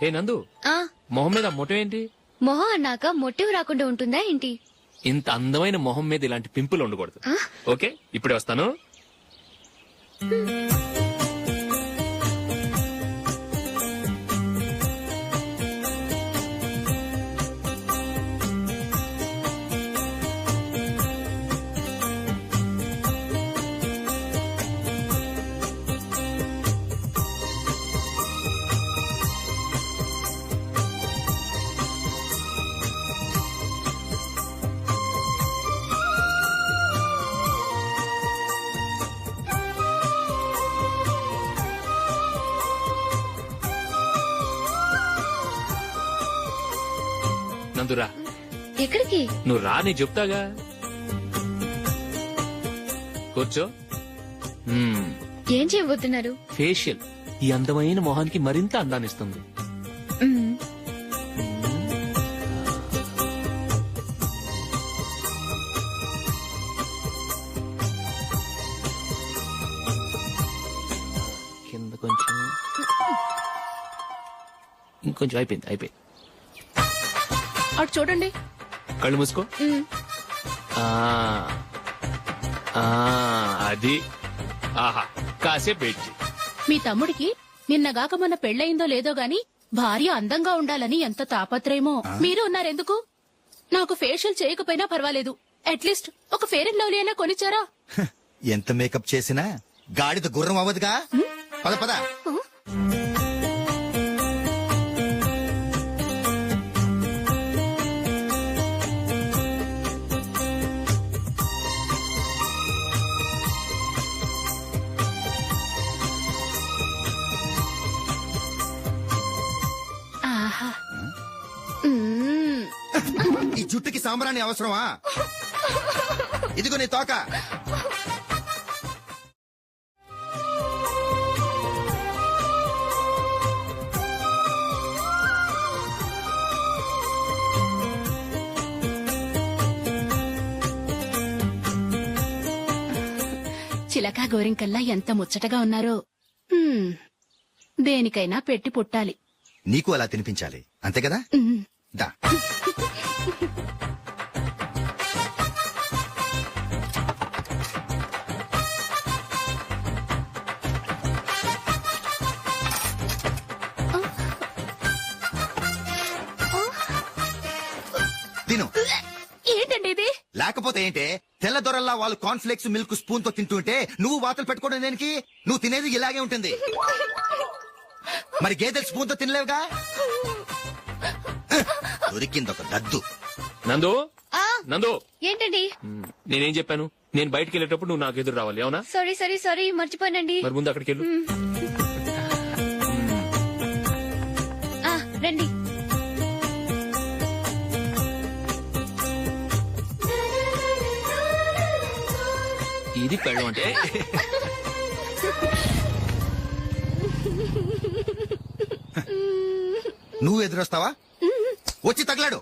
ఏ నందు, ఆ మొహం మీద మొట్టం ఏంటి? మొహం అన్నాక మొట్టివి రాకుండా ఉంటుందా ఏంటి? ఇంత అందమైన మొహం మీద ఇలాంటి పింపుల్ ఉండకూడదు. ఓకే, ఇప్పుడే వస్తాను. నందురా, ఎక్కడికి? నువ్వు రా, నీ చెప్తాగా. కూర్చో. ఏం చేయబోతున్నారు? ఫేషియల్ ఈ అందమైన మొహానికి మరింత అందాన్నిస్తుంది. మ్మ్. కింద కొంచెం, ఇంకొంచెం. అయిపోయింది. అటు చూడండి. కళ్ళు మూసుకో. మ్మ్. ఆ ఆ, అది. ఆహా, కాసేపు వెయిట్ చెయ్. మీ తమ్ముడికి నిన్నగాక మొన్న పెళ్లయిందో లేదో గాని భార్య అందంగా ఉండాలని ఎంత తాపత్రయమో. మీరు ఉన్నారెందుకు? నాకు ఫేషియల్ చేయకపోయినా పర్వాలేదు, అట్లీస్ట్ ఒక ఫేర్ అండ్ లవ్లీ అయినా కొనిచ్చారా? ఎంత మేకప్ చేసినా గాడిద గుర్రం అవ్వదుగా. పద పద. ఆహా. మ్మ్. ఈ జుట్టుకి సాంబ్రాణి అవసరమా? ఇదిగో నీ తోక. చిలకా గోరింకల్లా ఎంత ముచ్చటగా ఉన్నారో. దేనికైనా పెట్టి పుట్టాలి. నీకు అలా తినిపించాలి, అంతే కదా? దా. తిను. ఏంటండి ఇది? లేకపోతే ఏంటే, తెల్ల దొరల్లా వాళ్ళు కార్న్ఫ్లేక్స్ మిల్క్ స్పూన్ తో తింటుంటే నువ్వు వాతలు పెట్టుకోవడం దేనికి? నువ్వు తినేది ఇలాగే ఉంటుంది. మరి గేదెలు స్పూన్ తో తినలేవుగా. దొరికిందొక దద్దు. నందు, ఆ నందు, ఏంటండి? నేనేం చెప్పాను? నేను బయటికి వెళ్ళేటప్పుడు నువ్వు నాకు ఎదురు రావాలి, అవునా? సారీ మర్చిపోయానండి. మరి ముందు అక్కడికి వెళ్ళు. ఆ, రండి. ఇది పెళ్ళం అంటే. నువ్వు ఎదురొస్తావా? వచ్చి తగలాడు.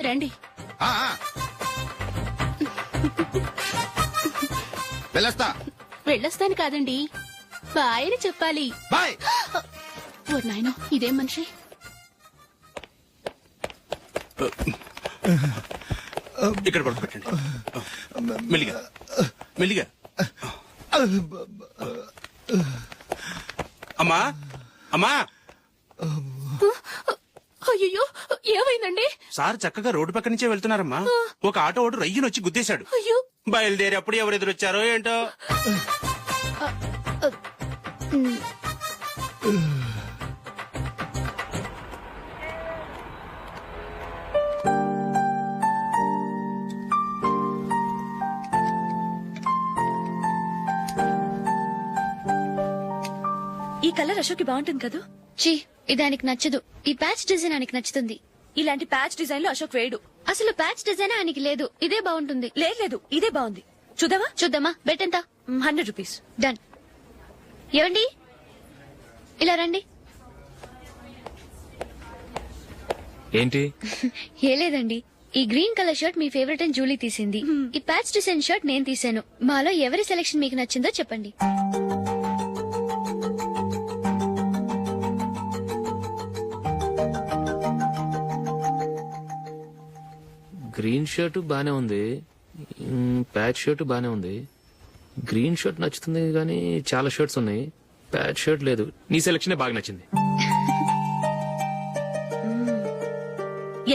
రండి. ఆ, ఆ. వెళ్ళొస్తా. వెళ్ళొస్తాను కాదండి, బాయ్ అని చెప్పాలి. బాయ్. ఓ నాయనో, ఇదేం మనిషి? ఇక్కడ పడుకోబెట్టండి. మెల్లిగా మెల్లిగా. అమ్మా అమ్మా. అయ్యో, ఏమైందండి? సార్ చక్కగా రోడ్డు పక్క నుంచే వెళ్తున్నారమ్మా. ఒక ఆటో ఓడు రయ్యను వచ్చి గుద్దేశాడు. అయ్యో. బయలుదేరి అప్పుడు ఎవరు ఎదురొచ్చారో ఏంటో. ఈ కలర్ అశోక్ బాగుంటుంది కదా? చీ, ఇది ఆయనకి నచ్చదు. ఈ ప్యాచ్ డిజైన్ ఆయనకి నచ్చుతుంది. ఇలాంటి ప్యాచ్ డిజైన్ లో అశోక్ వేయడు. అసలు ప్యాచ్ డిజైన్ ఆయనకి లేదు. ఇదే బాగుంటుంది. లేదు, ఇదే బాగుంది. చూద్దామా? చూద్దామా? బెట్ ఎంత? 100 రూపీస్. డన్. ఏమండి, ఇలా రండి. ఏంటి? ఏ లేదండి, ఈ గ్రీన్ కలర్ షర్ట్ మీ ఫేవరెట్ అని జూలీ తీసింది. ఈ ప్యాచ్ డిజైన్ షర్ట్ నేను తీసాను. మాలో ఎవరి సెలెక్షన్ మీకు నచ్చిందో చెప్పండి. గ్రీన్ షర్ట్ బానే ఉంది, ప్యాచ్ షర్ట్ బానే ఉంది. గ్రీన్ షర్ట్ నచ్చుతుంది కానీ చాలా షర్ట్స్ ఉన్నాయి, ప్యాచ్ షర్ట్ లేదు. నీ సెలెక్షన్ బాగా నచ్చింది.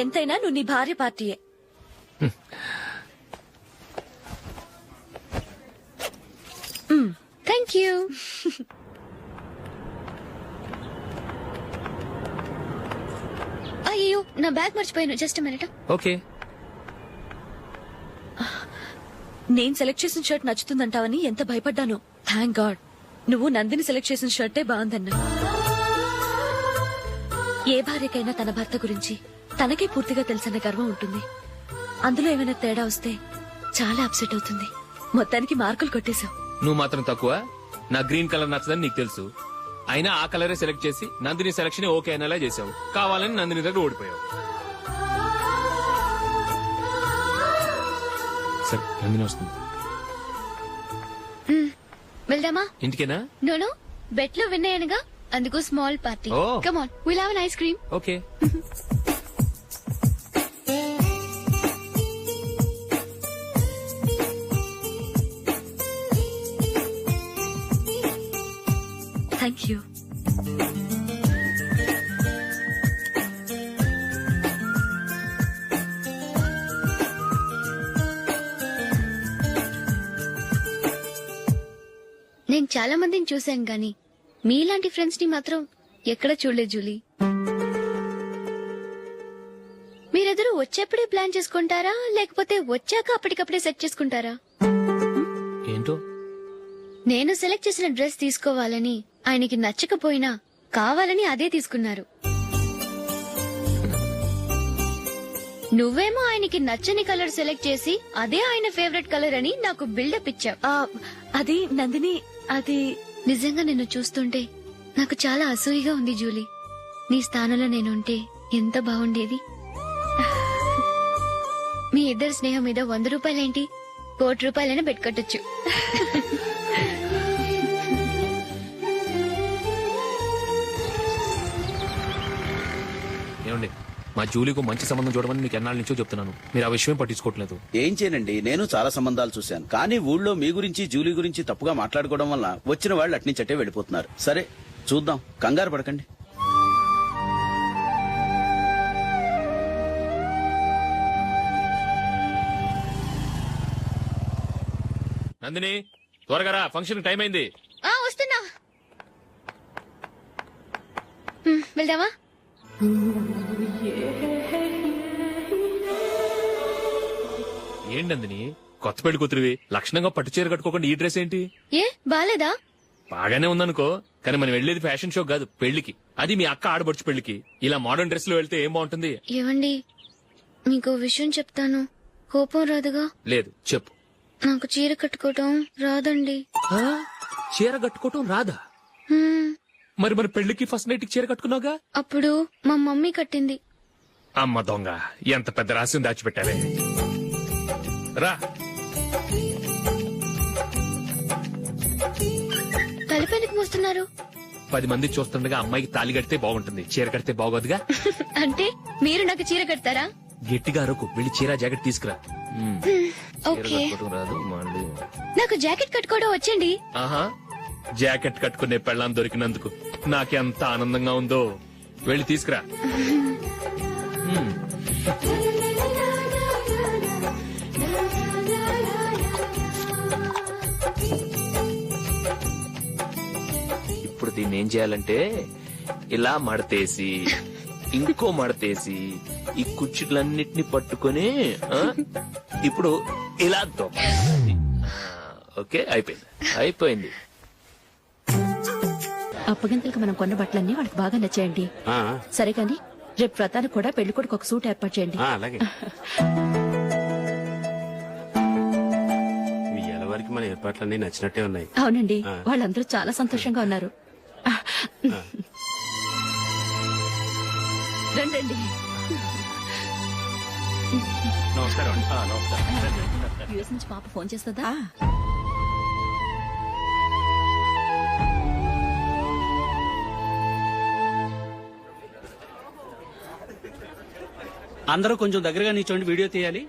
ఎంతైనా నువ్వు నీ భార్య పార్టీయే. Thank you. అయ్యో నా బ్యాగ్ మర్చిపోయాను. Just minute. ఓకే. నేను సెలెక్ట్ చేసిన షర్ట్ నచ్చుతుందంటావని ఎంత భయపడ్డాను. థ్యాంక్ గాడ్ నువ్వు నందిని సెలెక్ట్ చేసిన షర్టే బాగుందన్నా. ఏ భార్యకైనా తన భర్త గురించి తనకే పూర్తిగా తెలుసన్న గర్వం ఉంటుంది. అందులో ఏమైనా తేడా వస్తే చాలా అప్సెట్ అవుతుంది. మొత్తానికి మార్కులు కొట్టేశావు. నువ్వు మాత్రం తక్కువ. నా గ్రీన్ కలర్ నచ్చదని నీకు తెలుసు, అయినా ఆ కలరే సెలెక్ట్ చేసి నందిని సెలెక్షన్ ఓకే అనేలా చేసావు. కావాలని నందిని దగ్గర ఓడిపోయావు. సరే నందిని వస్తుంది. వెళ్దామా? ఇంటికేనా? నోను బెట్ లో విన్ అయ్యానుగా, అందుకు small party. Oh. Come on, will have an ice cream. Okay. Thank you. నేను చాలా మందిని చూశాను గాని మీలాంటి ఫ్రెండ్స్ ని మాత్రం ఎక్కడ చూడలేదు జూలీ. మీరెదరూ వచ్చేప్పుడే ప్లాన్ చేసుకుంటారా లేకపోతే వచ్చాక అప్పటికప్పుడే సెట్ చేసుకుంటారా? ఏంటో నేను సెలెక్ట్ చేసిన డ్రెస్ తీసుకోవాలని ఆయనకి నచ్చకపోయినా కావాలని అదే తీసుకున్నారు. నువ్వేమో ఆయనకి నచ్చని కలర్ సెలెక్ట్ చేసి అదే ఆయన ఫేవరెట్ కలర్ అని నాకు బిల్డప్ ఇచ్చావు. అది నందిని, అది నిజంగా నిన్ను చూస్తుంటే నాకు చాలా అసూయగా ఉంది జూలీ. నీ స్థానంలో నేనుంటే ఎంత బాగుండేది. మీ ఇద్దరు స్నేహం మీద 100 రూపాయలేంటి, 1 కోటి రూపాయలైనా పెట్టుకట్టొచ్చు. ఏమండి, మా జూలీకు మంచి సంబంధం చూడమని మీకు ఎన్నాళ్ళ నుంచో చెప్తున్నాను, మీరు ఆ విషయం పట్టించుకోవట్లేదు. ఏం చేయనండి, నేను చాలా సంబంధాలు చూశాను. కానీ ఊళ్ళో మీ గురించి జూలీ గురించి తప్పుగా మాట్లాడుకోవడం వల్ల వచ్చిన వాళ్ళు అట్నుంచటే వెళ్ళిపోతున్నారు. సరే చూద్దాం, కంగారు పడకండి. నందిని త్వరగా రా, ఫంక్షన్ టైం అయింది. వస్తున్నా. వెళ్దామా? ఏంటి నందిని, కొత్త పెళ్లి కూతురివి, లక్షణంగా పట్టు చీర కట్టుకోకుండా ఈ డ్రెస్ ఏంటి? ఏ బాలేదా? బాగానే ఉందనుకో, కానీ మనం వెళ్లేది ఫ్యాషన్ షో కాదు, పెళ్లికి. అది మీ అక్క ఆడబడుచు పెళ్లికి. ఇలా మోడర్న్ డ్రెస్ లో వెళ్తే ఏం బాగుంటుంది? ఏవండి, మీకు విషయం చెప్తాను, కోపం రాదుగా? లేదు, చెప్పు. నాకు చీర కట్టుకోవటం రాదండి. చీర కట్టుకోవటం రాదా? హ్మ్, మరి మరి పెళ్లికి ఫస్ట్ నైట్ చీర కట్టుకున్నావుగా? అప్పుడు మా మమ్మీ కట్టింది. అమ్మ దొంగ, ఎంత పెద్ద రహస్యం దాచిపెట్టావే. రా. తలపెందుకు మోస్తున్నారు? 10 మంది చూస్తుండగా అమ్మాయికి తాళి కడితే బాగుంటుంది, చీర కడితే బాగోదుగా. అంటే మీరు నాకు చీర కడతారా? గట్టిగా అరకు, వెళ్ళి చీర జాకెట్ తీసుకురా. చీర ఓకే, కట్టుకోవటం రాదు మళ్ళీ. నాకు జాకెట్ కట్టుకోవడం వచ్చండి. ఆహా, జాకెట్ కట్టుకునే పెళ్ళాం దొరికినందుకు నాకెంత ఆనందంగా ఉందో. వెళ్ళి తీసుకురా. ఇప్పుడు దీన్ని ఏం చేయాలంటే ఇలా మడతేసి ఇంకో మడతేసి ఈ కుర్చీలన్నిటిని పట్టుకొని ఇప్పుడు ఇలా దొక్కాలి. ఓకే, అయిపోయింది. అప్పగింతలకు మనం కొన్న బట్టలన్నీ వాళ్ళకి బాగా నచ్చాయండి. ఆ, సరే కానీ రేపు వ్రతానికి కూడా పెళ్లి కొడుకు ఒక సూట్ ఏర్పాటు చేయండి. ఆ, అలాగే. మీ వరకు మన ఏర్పాట్లన్నీ నచ్చినట్టే ఉన్నాయి. అవునండి, వాళ్ళందరూ చాలా సంతోషంగా ఉన్నారు. రండి. నమస్కారం నమస్కారం. యూఎస్ నుంచి పాప ఫోన్ చేస్తుందా? అందరూ కొంచెం దగ్గరగా నిల్చోండి, వీడియో తీయాలి.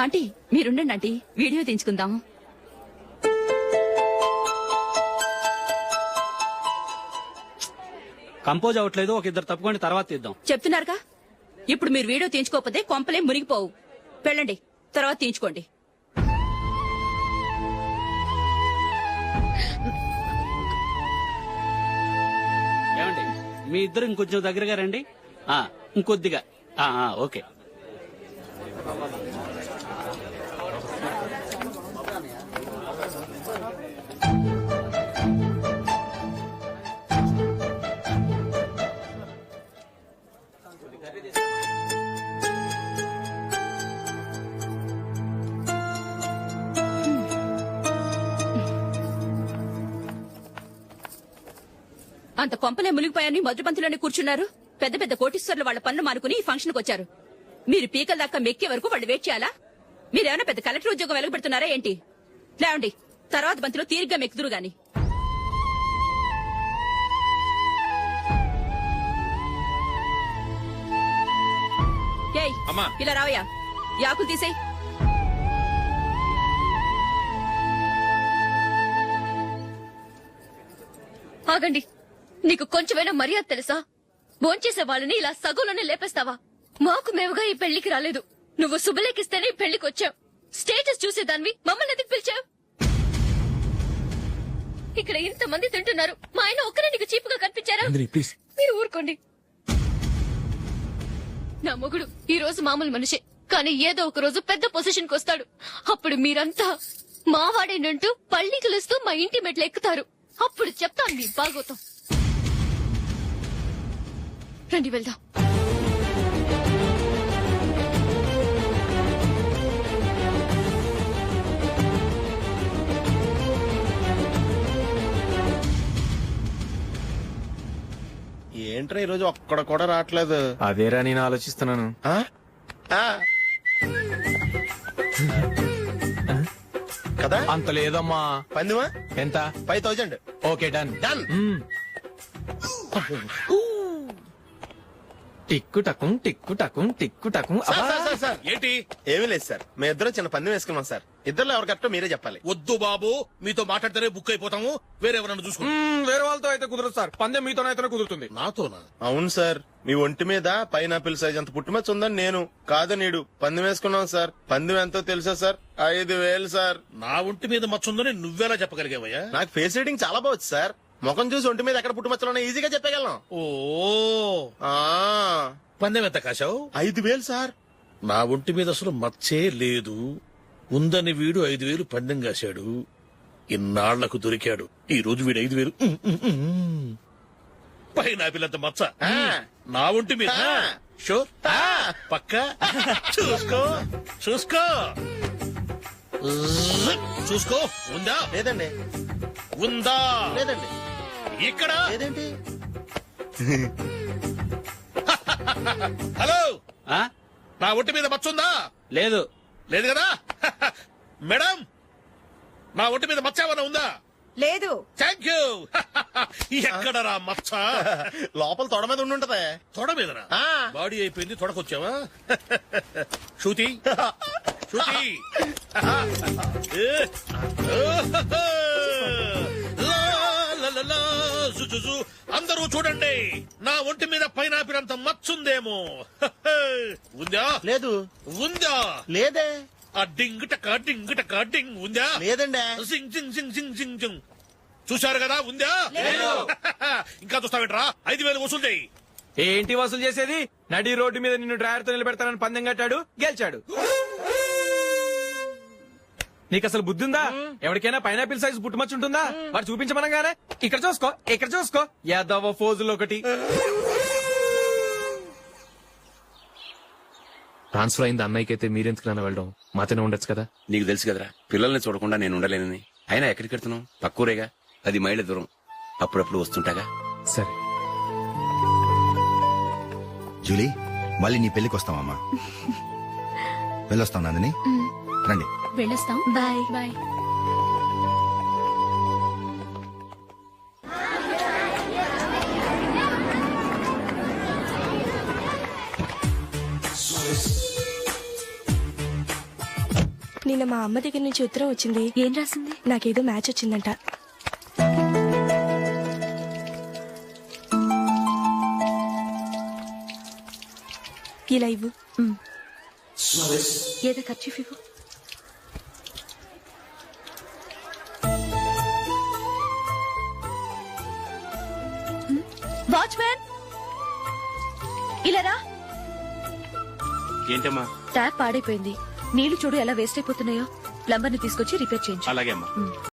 ఆంటీ మీరుండండి ఆంటీ, వీడియో తీయించుకుందాం. కంపోజ్ అవ్వట్లేదు, ఒక ఇద్దరు తప్పుకొని తర్వాత తీద్దాం. చెప్తున్నారుగా, ఇప్పుడు మీరు వీడియో తీయించుకోకపోతే కొంపలే మునిగిపోవు. వెళ్ళండి, తర్వాత తీయించుకోండి. ఏమండి మీ ఇద్దరు ఇంకొంచెం దగ్గరగా రండి. ఇంకొద్దిగా. ఓకే. అంత కొంపలే మునిగిపోయాని మొదటి పంతులోనే కూర్చున్నారు. పెద్ద పెద్ద కోటీశ్వర్లు వాళ్ళ పన్ను మానుకుని ఈ ఫంక్షన్ కు వచ్చారు. మీరు పీకల దాకా మెక్కే వరకు వాళ్ళు వెయిట్ చేయాలా? మీరేమైనా పెద్ద కలెక్టర్ ఉద్యోగం వెలగబెడుతున్నారా ఏంటి? లేవండి, తర్వాత బంతిలో తీరిగ్గా మెక్కుదురు గాని. ఏయ్, ఇలా రావయ్యా, యాకులు తీసేయ్. ఆగండి, నీకు కొంచెమైనా మర్యాద తెలుసా? భోంచేసే వాళ్ళని ఇలా సగంలోనే లేపేస్తావా? మాకు మేముగా ఈ పెళ్లికి రాలేదు. నువ్వు శుభలేఖిస్తేనే ఈ పెళ్లికి వచ్చావు. స్టేటస్ చూసేదానివి మమ్మల్ని ఎందుకు పిలిచావు? ఇక్కడ ఇంతమంది తింటున్నారు, మా ఆయన ఒక్కరే నీకు చీపుగా కనిపించారా? మీరు ఊరుకోండి. నా మొగుడు ఈ రోజు మామూలు మనిషే, కానీ ఏదో ఒక రోజు పెద్ద పొజిషన్ కు వస్తాడు. అప్పుడు మీరంతా మావాడేనంటూ పళ్ళికలుస్తూ మా ఇంటి మెట్లు ఎక్కుతారు. అప్పుడు చెప్తాను మీ బాగోతాం. రండి వెళ్దాం. ఏంట్రా ఈరోజు ఒక్కడ కూడా రావట్లేదు? అదేరా నేను ఆలోచిస్తున్నాను. ఆ? ఆ. కదా అంత లేదమ్మా. పందిమా ఎంత? 5000. Okay, done. డన్. టిక్కు టకుం టిక్కు టకుం టిక్కు టకుం. సార్ ఏంటి? ఏమీ లేదు సార్, మేము ఇద్దరం చిన్న పందెం వేసుకున్నాం సార్. ఇద్దరు ఎవరు కరెక్టో మీరే చెప్పాలి. వద్దు బాబు, మీతో మాట్లాడితేనే బుక్ అయిపోతాము. వేరే ఎవరన్నా చూసుకుంటాం. వేరే వాళ్ళతో అయితే కుదరదు సార్, పందెం మీతోనైతే కుదురుతుంది. నాతోనా? అవును సార్, మీ ఒంటి మీద పైనాపిల్ సైజ్ అంత పుట్టుమచ్చ ఉందని నేను కాదు నీడు పందెం వేసుకున్నాం సార్. పందెం ఎంతో తెలుసా సార్? 5000 సార్. నా ఒంటి మీద మచ్చుందని నువ్వెలా చెప్పగలిగావయ్యా? నాకు ఫేస్ రీడింగ్ చాలా బాగుంది సార్. ముఖం చూసి ఒంటి మీద ఎక్కడ పుట్టుమచ్చలో ఈజీగా చెప్పగలను. ఓ, ఆ పందెం ఎంత కాశావు? 5000 సార్. నా ఒంటి మీద అసలు మచ్చే లేదు. ఉందని వీడు 5000 పందెం కాశాడు. ఇన్నాళ్లకు దొరికాడు. ఈ రోజు వీడు 5000. పైనాపిలంత మచ్చ నా ఒంటి మీద. షూర్? పక్క చూసుకో చూసుకో చూసుకో. ఉందా? లేదండి. ఉందా? లేదండి. ఇక్కడ లేదేంటి? హలో, నా ఒంటి మీద మచ్చ ఉందా? లేదు. లేదు కదా? మేడం, నా ఒంటి మీద మచ్చ ఏమైనా ఉందా? లేదు. Thank you. ఎక్కడరా మచ్చ? లోపల తొడ మీద ఉండుంటదే. తొడ మీదరా? ఆ. బాడీ అయిపోయింది, తొడకొచ్చావా? శృతి శృతి. అందరూ చూడండి, నా ఒంటి మీద పైనాపిల్ అంత మచ్చుందేమో. ఉందా? లేదు. ఉందా? లేదే. ఆ డింగ్ టక డింగ్ ఉందా? లేదండి. జింగ్ జింగ్ జింగ్ జింగ్ జింగ్ జింగ్. చూశారు కదా? ఉందా? ఇంకా చూస్తావేంట్రా? 5000 వసూలు చేయి. ఏంటి వసూలు చేసేది? నడి రోడ్డు మీద నిన్ను డ్రైవర్ తో నిలబెడతానని పందెం కట్టాడు, గెలిచాడు. నీకు అసలు బుద్ధి ఉందా? ఎవరికైనా పైనాపిల్ సైజ్ పుట్టుమచ్చు ఉంటుందా? వాడు చూపించమనగానే ఇక్కడ చూసుకో, ఇక్కడ చూసుకో, యాదవ ఫోజులు ఒకటి. ట్రాన్స్ఫర్ అయింది అన్నయ్యకి అయితే మీరెందుకు నాన్న వెళ్ళడం? మాతోనే ఉండొచ్చు కదా. నీకు తెలుసు కదరా, పిల్లల్ని చూడకుండా నేను ఉండలేనని. అయినా ఎక్కడికి వెళ్తున్నావు? పక్కూరేగా, 10 మైళ్ళ దూరం. అప్పుడప్పుడు వస్తుంటాగా. సరే. జూలీ, మళ్ళీ నీ పెళ్లికి వస్తామమ్మా. వెళ్ళొస్తాం నందిని. రండి. వెళ్ళొస్తాం. బాయ్. బాయ్. నిన్న మా అమ్మ దగ్గర నుంచి ఉత్తరం వచ్చింది. ఏం రాసింది? నాకేదో మ్యాచ్ వచ్చిందంట. ఇలా ఇవ్వు. ఏదో ఖర్చు ఇవ్వు. వాచ్మ్యాన్, ఇలా రా. ఏంటమ్మా? ట్యాప్ పాడైపోయింది. నీళ్లు చూడు ఎలా వేస్ట్ అయిపోతున్నాయో. ప్లంబర్ ని తీసుకొచ్చి రిపేర్ చేయించు. అలాగే అమ్మా.